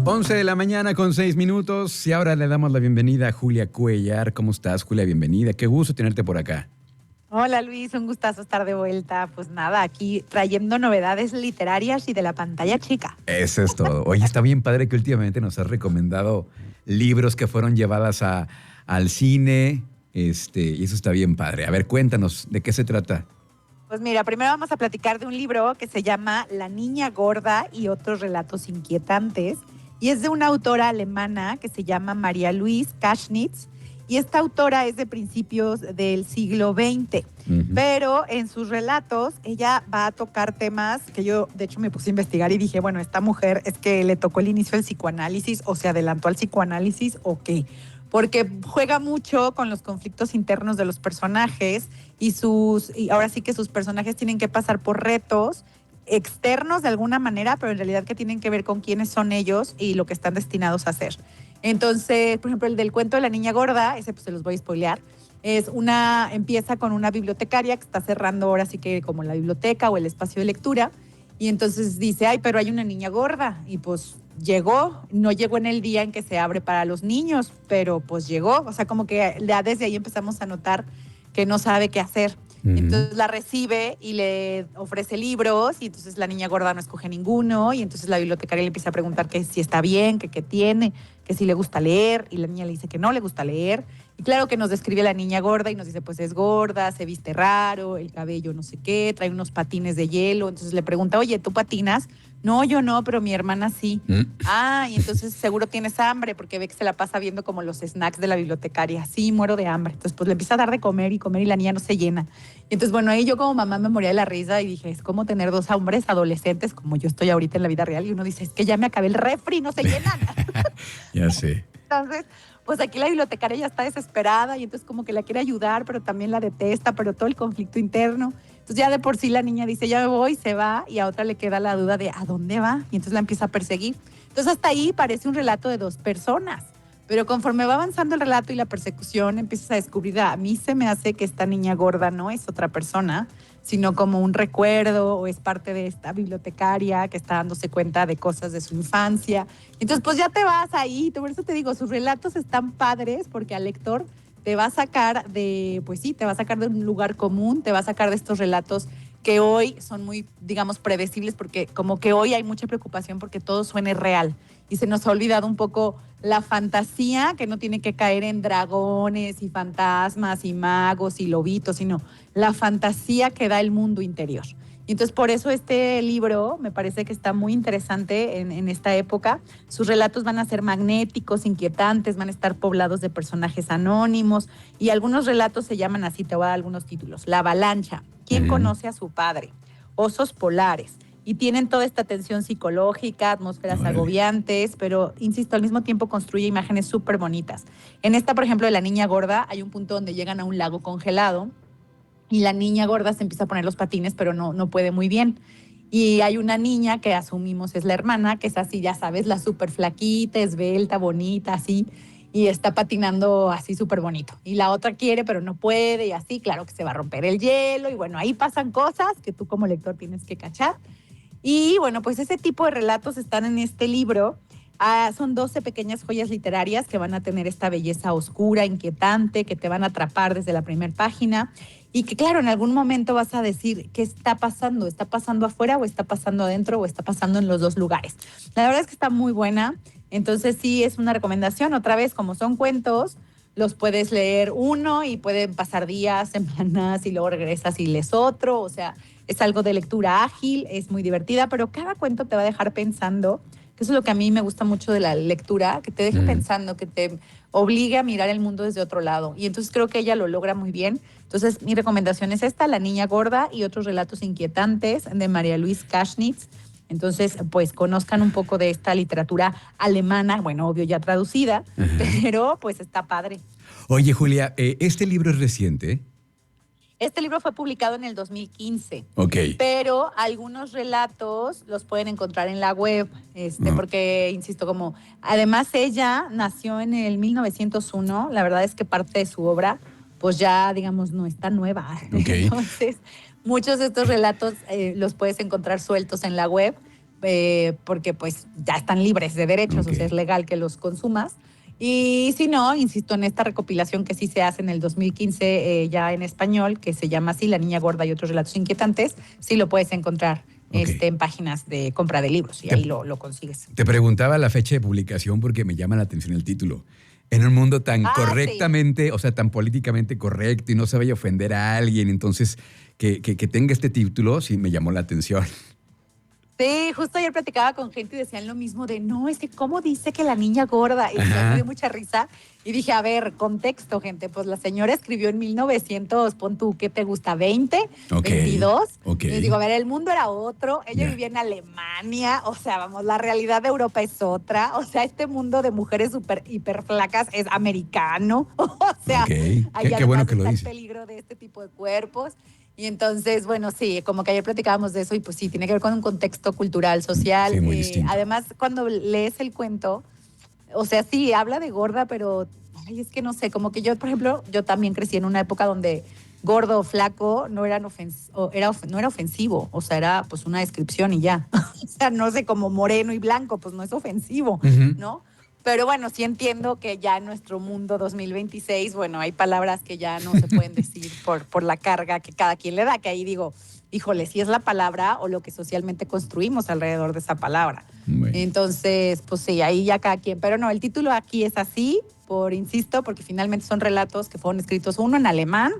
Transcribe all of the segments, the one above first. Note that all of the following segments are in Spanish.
11 de la mañana con 6 minutos y ahora le damos la bienvenida a Julia Cuellar. ¿Cómo estás, Julia? Bienvenida. Qué gusto tenerte por acá. Hola Luis, un gustazo estar de vuelta. Pues nada, aquí trayendo novedades literarias y de la pantalla chica. Eso es todo. Oye, está bien padre que últimamente nos has recomendado libros que fueron llevadas al cine, y eso está bien padre. A ver, cuéntanos, ¿de qué se trata? Pues mira, primero vamos a platicar de un libro que se llama La niña gorda y otros relatos inquietantes. Y es de una autora alemana que se llama María Louise Kaschnitz. Y esta autora es de principios del siglo XX. Pero en sus relatos ella va a tocar temas que yo, de hecho, me puse a investigar y dije, bueno, esta mujer es que le tocó el inicio del psicoanálisis o se adelantó al psicoanálisis o qué. Porque juega mucho con los conflictos internos de los personajes y ahora sí que sus personajes tienen que pasar por retos externos de alguna manera, pero en realidad que tienen que ver con quiénes son ellos y lo que están destinados a hacer. Entonces, por ejemplo, el del cuento de la niña gorda, ese pues se los voy a spoilear, empieza con una bibliotecaria que está cerrando ahora sí que como la biblioteca o el espacio de lectura, y entonces dice, ay, pero hay una niña gorda, y pues no llegó en el día en que se abre para los niños, pero pues llegó, o sea, como que ya desde ahí empezamos a notar que no sabe qué hacer. Entonces la recibe y le ofrece libros y entonces la niña gorda no escoge ninguno y entonces la bibliotecaria le empieza a preguntar que si está bien, que qué tiene, que si le gusta leer y la niña le dice que no le gusta leer. Y claro que nos describe a la niña gorda y nos dice pues es gorda, se viste raro, el cabello no sé qué, trae unos patines de hielo. Entonces le pregunta, oye, ¿tú patinas? No, yo no, pero mi hermana sí. Ah, y entonces seguro tienes hambre porque ve que se la pasa viendo como los snacks de la bibliotecaria. Sí, muero de hambre. Entonces pues le empieza a dar de comer y la niña no se llena. Y entonces bueno, ahí yo como mamá me moría de la risa y dije, es como tener dos hombres adolescentes como yo estoy ahorita en la vida real y uno dice, es que ya me acabé el refri, no se llenan. Ya sé. Entonces, pues aquí la bibliotecaria ya está desesperada y entonces como que la quiere ayudar, pero también la detesta, pero todo el conflicto interno. Entonces ya de por sí la niña dice, ya me voy, se va, y a otra le queda la duda de, ¿a dónde va? Y entonces la empieza a perseguir. Entonces hasta ahí parece un relato de dos personas, pero conforme va avanzando el relato y la persecución, empiezas a descubrir, a mí se me hace que esta niña gorda no es otra persona, sino como un recuerdo o es parte de esta bibliotecaria que está dándose cuenta de cosas de su infancia. Entonces, pues ya te vas ahí, por eso te digo, sus relatos están padres porque al lector te va a sacar pues sí, te va a sacar de un lugar común, te va a sacar de estos relatos que hoy son muy, digamos, predecibles porque como que hoy hay mucha preocupación porque todo suene real y se nos ha olvidado un poco la fantasía, que no tiene que caer en dragones y fantasmas y magos y lobitos, sino la fantasía que da el mundo interior. Y entonces por eso este libro me parece que está muy interesante en esta época. Sus relatos van a ser magnéticos, inquietantes, van a estar poblados de personajes anónimos y algunos relatos se llaman así, te voy a dar algunos títulos. La avalancha, ¿quién conoce a su padre? Osos polares. Y tienen toda esta tensión psicológica, atmósferas agobiantes, pero, insisto, al mismo tiempo construye imágenes súper bonitas. En esta, por ejemplo, de la niña gorda, hay un punto donde llegan a un lago congelado y la niña gorda se empieza a poner los patines, pero no puede muy bien. Y hay una niña que asumimos es la hermana, que es así, ya sabes, la súper flaquita, esbelta, bonita, así, y está patinando así súper bonito. Y la otra quiere, pero no puede, y así, claro que se va a romper el hielo, y bueno, ahí pasan cosas que tú como lector tienes que cachar. Y bueno, pues ese tipo de relatos están en este libro. Son 12 pequeñas joyas literarias que van a tener esta belleza oscura, inquietante, que te van a atrapar desde la primera página y que claro, en algún momento vas a decir, ¿qué está pasando? ¿Está pasando afuera o está pasando adentro o está pasando en los dos lugares? La verdad es que está muy buena, entonces sí es una recomendación. Otra vez, como son cuentos, los puedes leer uno y pueden pasar días, semanas y luego regresas y lees otro, o sea, es algo de lectura ágil, es muy divertida, pero cada cuento te va a dejar pensando, que eso es lo que a mí me gusta mucho de la lectura, que te deje pensando, que te obligue a mirar el mundo desde otro lado. Y entonces creo que ella lo logra muy bien. Entonces mi recomendación es esta, La niña gorda y otros relatos inquietantes de María Louise Kaschnitz. Entonces, pues conozcan un poco de esta literatura alemana, bueno, obvio ya traducida, pero pues está padre. Oye, Julia, ¿este libro es reciente? Este libro fue publicado en el 2015. Ok. Pero algunos relatos los pueden encontrar en la web, porque, insisto, como además ella nació en el 1901, la verdad es que parte de su obra, pues ya, digamos, no está nueva. Ok. Entonces, muchos de estos relatos los puedes encontrar sueltos en la web. porque pues ya están libres de derechos, Ok. o sea, es legal que los consumas. Y si no, insisto en esta recopilación que sí se hace en el 2015 ya en español, que se llama así, La Niña Gorda y otros relatos inquietantes, sí lo puedes encontrar Ok. en páginas de compra de libros y Te- ahí lo consigues. Te preguntaba la fecha de publicación porque me llama la atención el título. En un mundo tan Ah, sí. correctamente, o sea, tan políticamente correcto y no se vaya a ofender a alguien, entonces que tenga este título sí me llamó la atención. Sí, justo ayer platicaba con gente y decían lo mismo de, no, es que cómo dice que la niña gorda. Y me Ajá. dio mucha risa. Y dije, a ver, contexto, gente. Pues la señora escribió en 1900, pon tú, ¿qué te gusta? ¿20? Ok, ¿22? ok, Y les digo, a ver, el mundo era otro. Ella ya, vivía en Alemania. O sea, vamos, la realidad de Europa es otra. O sea, este mundo de mujeres súper, hiper flacas es americano. O ok. sea, ahí Qué bueno además que lo está el dice. peligro de este tipo de cuerpos. Y entonces, bueno, sí, como que ayer platicábamos de eso y pues sí, tiene que ver con un contexto cultural, social. Sí, muy distinto. Además, cuando lees el cuento, o sea, sí, habla de gorda, pero, ay, es que no sé, como que yo, por ejemplo, yo también crecí en una época donde gordo o flaco no no era ofensivo, o sea, era pues una descripción y ya. O sea, no sé, como moreno y blanco, pues no es ofensivo, Ujú. ¿no? Pero bueno, sí entiendo que ya en nuestro mundo 2026, bueno, hay palabras que ya no se pueden decir por la carga que cada quien le da, que ahí digo, híjole, si es la palabra o lo que socialmente construimos alrededor de esa palabra. Bueno, Entonces, pues sí, ahí ya cada quien. Pero no, el título aquí es así, insisto, porque finalmente son relatos que fueron escritos, uno en alemán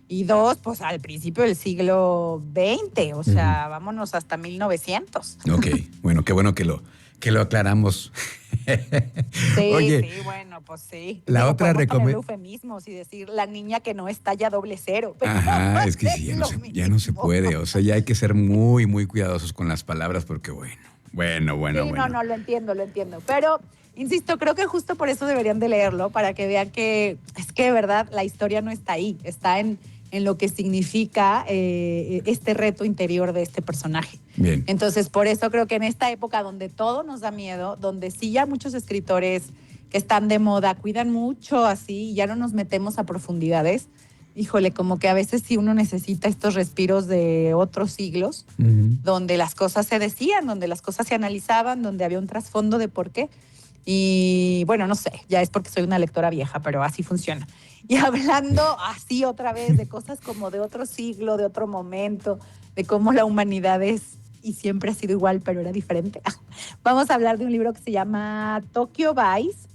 y dos, pues al principio del siglo XX, o ujú. sea, vámonos hasta 1900. Ok, bueno, qué bueno que lo aclaramos. Sí, Oye, sí, bueno, pues sí. la Digo, otra podemos poner recomendación. eufemismos y decir la niña que no estalla doble cero, pero Ajá, es que es sí, lo ya no se mismo. puede. O sea, ya hay que ser muy, muy cuidadosos con las palabras porque, Sí, no, bueno. no, lo entiendo, lo entiendo. Pero, insisto, creo que justo por eso deberían de leerlo, para que vean que es que de verdad la historia no está ahí, está en lo que significa este reto interior de este personaje. Bien. Entonces, por eso creo que en esta época donde todo nos da miedo, donde sí ya muchos escritores que están de moda cuidan mucho así y ya no nos metemos a profundidades, híjole, como que a veces sí uno necesita estos respiros de otros siglos Ujú. donde las cosas se decían, donde las cosas se analizaban, donde había un trasfondo de por qué. Y bueno, no sé, ya es porque soy una lectora vieja, pero así funciona. Y hablando así otra vez de cosas como de otro siglo, de otro momento, de cómo la humanidad es y siempre ha sido igual, pero era diferente. Vamos a hablar de un libro que se llama Tokyo Vice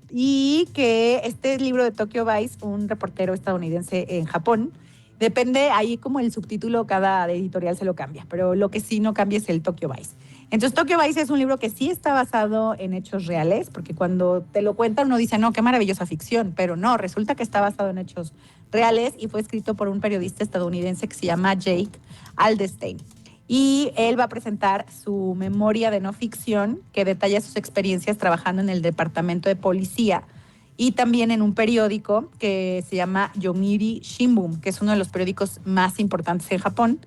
y que este libro de Tokyo Vice, un reportero estadounidense en Japón, depende ahí como el subtítulo, cada editorial se lo cambia, pero lo que sí no cambia es el Tokyo Vice. Entonces Tokyo Vice es un libro que sí está basado en hechos reales, porque cuando te lo cuentan uno dice, no, qué maravillosa ficción, pero no, resulta que está basado en hechos reales y fue escrito por un periodista estadounidense que se llama Jake Aldenstein. Y él va a presentar su memoria de no ficción que detalla sus experiencias trabajando en el departamento de policía y también en un periódico que se llama Yomiuri Shimbun, que es uno de los periódicos más importantes en Japón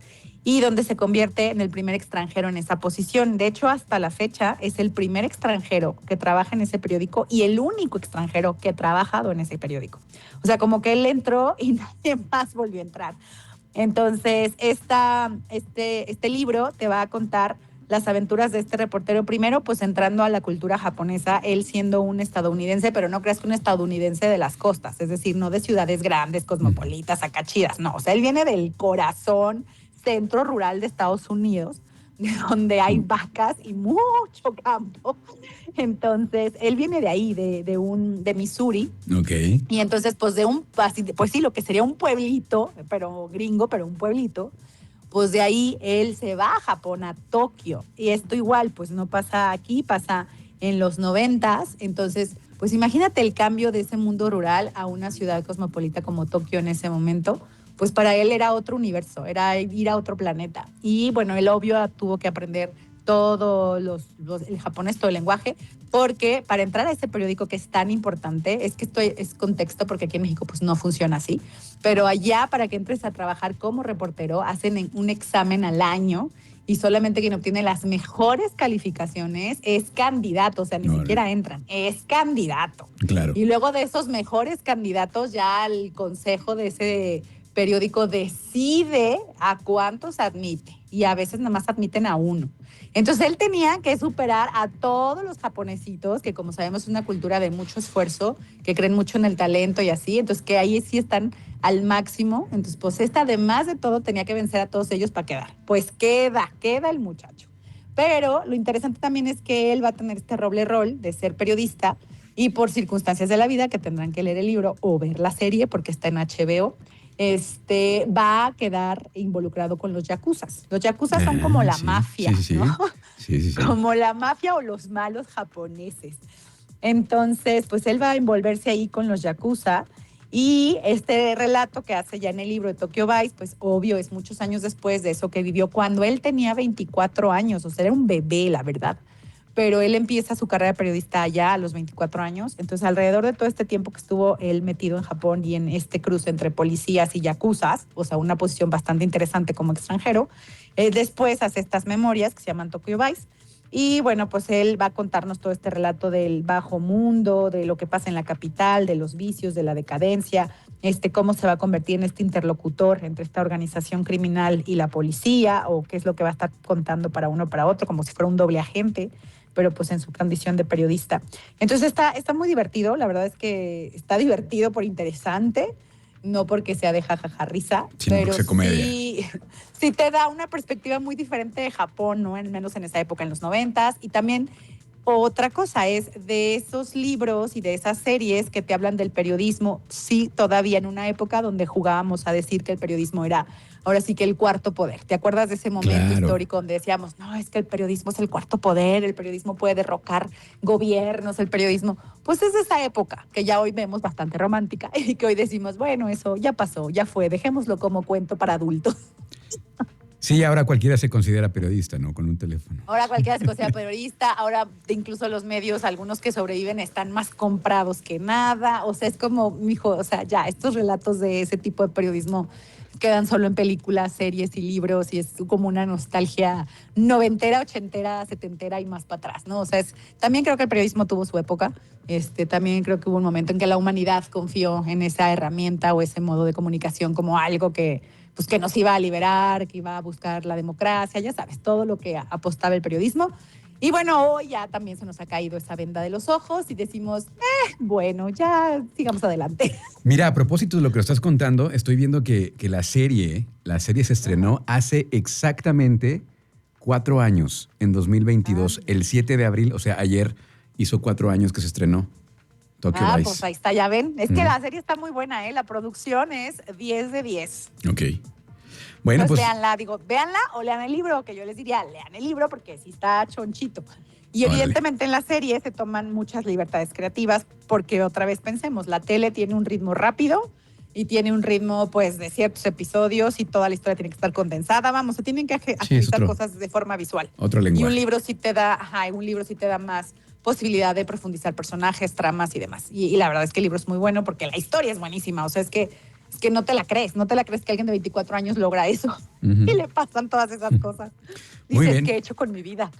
y donde se convierte en el primer extranjero en esa posición. De hecho, hasta la fecha es el primer extranjero que trabaja en ese periódico y el único extranjero que ha trabajado en ese periódico. O sea, como que él entró y nadie más volvió a entrar. Entonces, este libro te va a contar las aventuras de este reportero, primero pues entrando a la cultura japonesa, él siendo un estadounidense, pero no creas que un estadounidense de las costas, es decir, no de ciudades grandes, cosmopolitas, acá chidas, no, o sea, él viene del corazón centro rural de Estados Unidos, donde hay vacas y mucho campo. Entonces, él viene de ahí, de Missouri, Ok. y entonces, pues pues sí, lo que sería un pueblito, pero gringo, pero un pueblito, pues de ahí él se va a Japón, a Tokio. Y esto igual, pues no pasa aquí, pasa en los 90s. Entonces, pues imagínate el cambio de ese mundo rural a una ciudad cosmopolita como Tokio en ese momento. Pues para él era otro universo, era ir a otro planeta. Y bueno, él obvio tuvo que aprender todo el japonés, todo el lenguaje, porque para entrar a ese periódico que es tan importante, es que esto es contexto porque aquí en México pues no funciona así, pero allá para que entres a trabajar como reportero hacen un examen al año y solamente quien obtiene las mejores calificaciones es candidato, o sea, ni No, siquiera entran, es candidato. claro. Y luego de esos mejores candidatos ya al consejo de ese periódico decide a cuántos admite y a veces nada más admiten a uno. Entonces él tenía que superar a todos los japonesitos, que como sabemos es una cultura de mucho esfuerzo, que creen mucho en el talento y así, entonces que ahí sí están al máximo. Entonces pues además de todo tenía que vencer a todos ellos para quedar. Pues queda el muchacho. Pero lo interesante también es que él va a tener este doble rol de ser periodista y por circunstancias de la vida que tendrán que leer el libro o ver la serie porque está en HBO, va a quedar involucrado con los yakuzas. Los yakuzas son como la mafia, ¿no? Sí. Como la mafia o los malos japoneses. Entonces, pues él va a envolverse ahí con los yakuza y este relato que hace ya en el libro de Tokyo Vice, pues obvio, es muchos años después de eso que vivió cuando él tenía 24 años, o sea, era un bebé, la verdad. Pero él empieza su carrera de periodista allá a los 24 años. Entonces, alrededor de todo este tiempo que estuvo él metido en Japón y en este cruce entre policías y yakuzas, o sea, una posición bastante interesante como extranjero, después hace estas memorias que se llaman Tokyo Vice. Y bueno, pues él va a contarnos todo este relato del bajo mundo, de lo que pasa en la capital, de los vicios, de la decadencia, cómo se va a convertir en este interlocutor entre esta organización criminal y la policía, o qué es lo que va a estar contando para uno o para otro, como si fuera un doble agente, pero pues en su condición de periodista. Entonces está muy divertido, la verdad es que está divertido por interesante, no porque sea de jajaja risa, sino pero sí te da una perspectiva muy diferente de Japón, ¿no? Al menos en esa época, en los 90s, y también otra cosa es de esos libros y de esas series que te hablan del periodismo, sí, todavía en una época donde jugábamos a decir que el periodismo era, ahora sí que el cuarto poder. ¿Te acuerdas de ese momento histórico donde decíamos, no, es que el periodismo es el cuarto poder, el periodismo puede derrocar gobiernos, el periodismo? Pues es de esa época que ya hoy vemos bastante romántica y que hoy decimos, bueno, eso ya pasó, ya fue, dejémoslo como cuento para adultos. Sí, ahora cualquiera se considera periodista, ¿no? Con un teléfono. Ahora cualquiera se considera periodista, ahora incluso los medios, algunos que sobreviven están más comprados que nada, o sea, es como, mijo, o sea, ya, estos relatos de ese tipo de periodismo quedan solo en películas, series y libros y es como una nostalgia noventera, ochentera, setentera y más para atrás, ¿no? O sea, también creo que el periodismo tuvo su época, también creo que hubo un momento en que la humanidad confió en esa herramienta o ese modo de comunicación como algo que nos iba a liberar, que iba a buscar la democracia, ya sabes, todo lo que apostaba el periodismo. Y bueno, hoy ya también se nos ha caído esa venda de los ojos y decimos, bueno, ya sigamos adelante. Mira, a propósito de lo que estás contando, estoy viendo que la serie se estrenó hace exactamente 4 años, en 2022, el 7 de abril, o sea, ayer hizo 4 años que se estrenó. Tokyo Vice. Pues ahí está, ya ven. Es que la serie está muy buena, la producción es 10 de 10. Ok. Bueno, entonces, véanla o lean el libro, que yo les diría, lean el libro porque sí está chonchito. Y evidentemente en la serie se toman muchas libertades creativas porque otra vez pensemos, la tele tiene un ritmo rápido y tiene un ritmo pues de ciertos episodios y toda la historia tiene que estar condensada, vamos, se tienen que agilizar cosas de forma visual. Otro lenguaje. Y un libro sí te da más posibilidad de profundizar personajes, tramas y demás. Y la verdad es que el libro es muy bueno porque la historia es buenísima, o sea, es que no te la crees que alguien de 24 años logra eso y le pasan todas esas cosas. Dices, ¿qué he hecho con mi vida?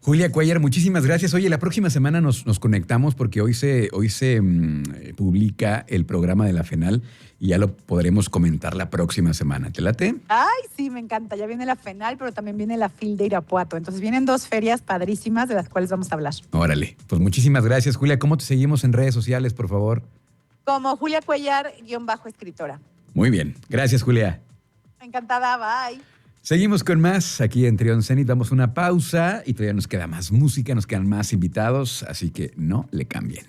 Julia Cuellar, muchísimas gracias. Oye, la próxima semana nos conectamos porque hoy se publica el programa de la FENAL y ya lo podremos comentar la próxima semana. ¿Te late? Ay, sí, me encanta. Ya viene la FENAL, pero también viene la FIL de Irapuato. Entonces vienen 2 ferias padrísimas de las cuales vamos a hablar. Órale, pues muchísimas gracias, Julia. ¿Cómo te seguimos en redes sociales, por favor? Como Julia Cuellar, _escritora. Muy bien. Gracias, Julia. Encantada, bye. Seguimos con más aquí en Trión Zenit. Damos una pausa y todavía nos queda más música, nos quedan más invitados, así que no le cambien.